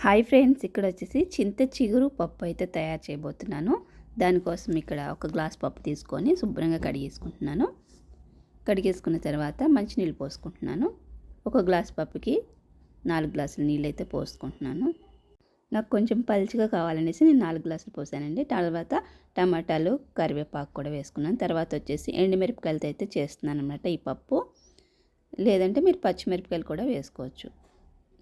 Hi friends, ఇక్కడ వచ్చేసి చింత చిగురు పప్పు అయితే తయారు చేయబోతున్నాను. దానికోసం ఇక్కడ ఒక గ్లాస్ పప్పు తీసుకొని శుభ్రంగా కడిగేసుకుంటున్నాను. కడిగేసుకున్న తర్వాత మంచినీళ్ళు పోసుకుంటున్నాను. ఒక గ్లాస్ పప్పుకి 4 గ్లాసుల నీళ్ళు అయితే పోసుకుంటున్నాను. నాకు కొంచెం పలుచగా కావాలనేసి నేను 4 గ్లాసులు పోసానండి. తర్వాత టమాటాలు, కరివేపాకు కూడా వేసుకున్నాను. తర్వాత వచ్చేసి ఎండుమిరపకాయలతో అయితే చేస్తున్నాను అన్నమాట ఈ పప్పు. లేదంటే మీరు పచ్చిమిరపకాయలు కూడా వేసుకోవచ్చు.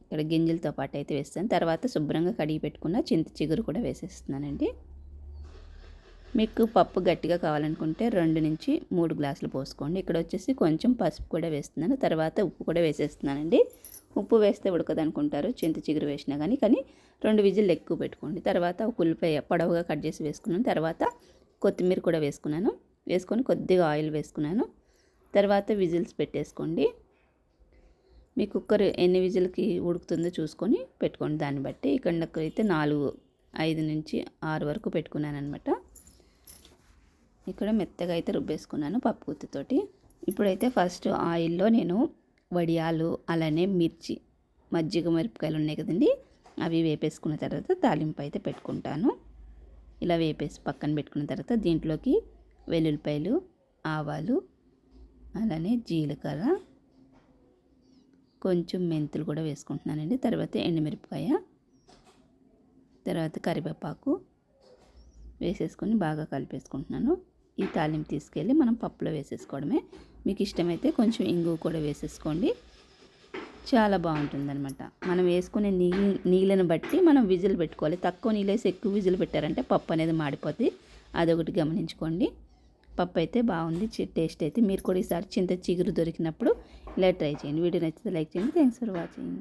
ఇక్కడ గింజలతో పాటు అయితే వేస్తాను. తర్వాత శుభ్రంగా కడిగి పెట్టుకున్న చింత చిగురు కూడా వేసేస్తున్నానండి. మీకు పప్పు గట్టిగా కావాలనుకుంటే 2 నుంచి 3 గ్లాసులు పోసుకోండి. ఇక్కడ వచ్చేసి కొంచెం పసుపు కూడా వేస్తున్నాను. తర్వాత ఉప్పు కూడా వేసేస్తున్నానండి. ఉప్పు వేస్తే ఉడకదనుకుంటారు చింత చిగురు వేసినా కానీ 2 విజిల్లు ఎక్కువ పెట్టుకోండి. తర్వాత ఒక ఉల్లిపాయ పొడవుగా కట్ చేసి వేసుకున్నాను. తర్వాత కొత్తిమీర కూడా వేసుకున్నాను. వేసుకొని కొద్దిగా ఆయిల్ వేసుకున్నాను. తర్వాత విజిల్స్ పెట్టేసుకోండి. మీ కుక్కర్ ఎన్ని విజిల్కి ఉడుకుతుందో చూసుకొని పెట్టుకోండి. దాన్ని బట్టి ఇక్కడ నాకైతే 5 నుంచి 6 వరకు పెట్టుకున్నాను అనమాట. ఇక్కడ మెత్తగా అయితే రుబ్బేసుకున్నాను పప్పు గుత్తితోటి. ఇప్పుడైతే ఫస్ట్ ఆయిల్లో నేను వడియాలు, అలానే మిర్చి, మజ్జిగ మిరపకాయలు ఉన్నాయి కదండి, అవి వేపేసుకున్న తర్వాత తాలింపు అయితే పెట్టుకుంటాను. ఇలా వేపేసి పక్కన పెట్టుకున్న తర్వాత దీంట్లోకి వెల్లుల్లిపాయలు, ఆవాలు, అలానే జీలకర్ర, కొంచెం మెంతులు కూడా వేసుకుంటున్నానండి. తర్వాత ఎండుమిరపకాయ, తర్వాత కరివేపాకు వేసేసుకొని బాగా కలిపేసుకుంటున్నాను. ఈ తాలింపు తీసుకెళ్ళి మనం పప్పులో వేసేసుకోవడమే. మీకు ఇష్టమైతే కొంచెం ఇంగువ కూడా వేసేసుకోండి. చాలా బాగుంటుందన్నమాట. మనం వేసుకునే నీళ్ళని బట్టి మనం విజిల్ పెట్టుకోవాలి. తక్కువ నీళ్ళు వేసి ఎక్కువ విజిల్ పెట్టారంటే పప్పు అనేది మాడిపోతుంది. అదొకటి గమనించుకోండి. పప్పు అయితే బాగుంది. టేస్ట్ అయితే మీరు కూడా ఈసారి చింత చిగురు దొరికినప్పుడు ఇలా ట్రై చేయండి. వీడియో నచ్చితే లైక్ చేయండి. Thanks for watching.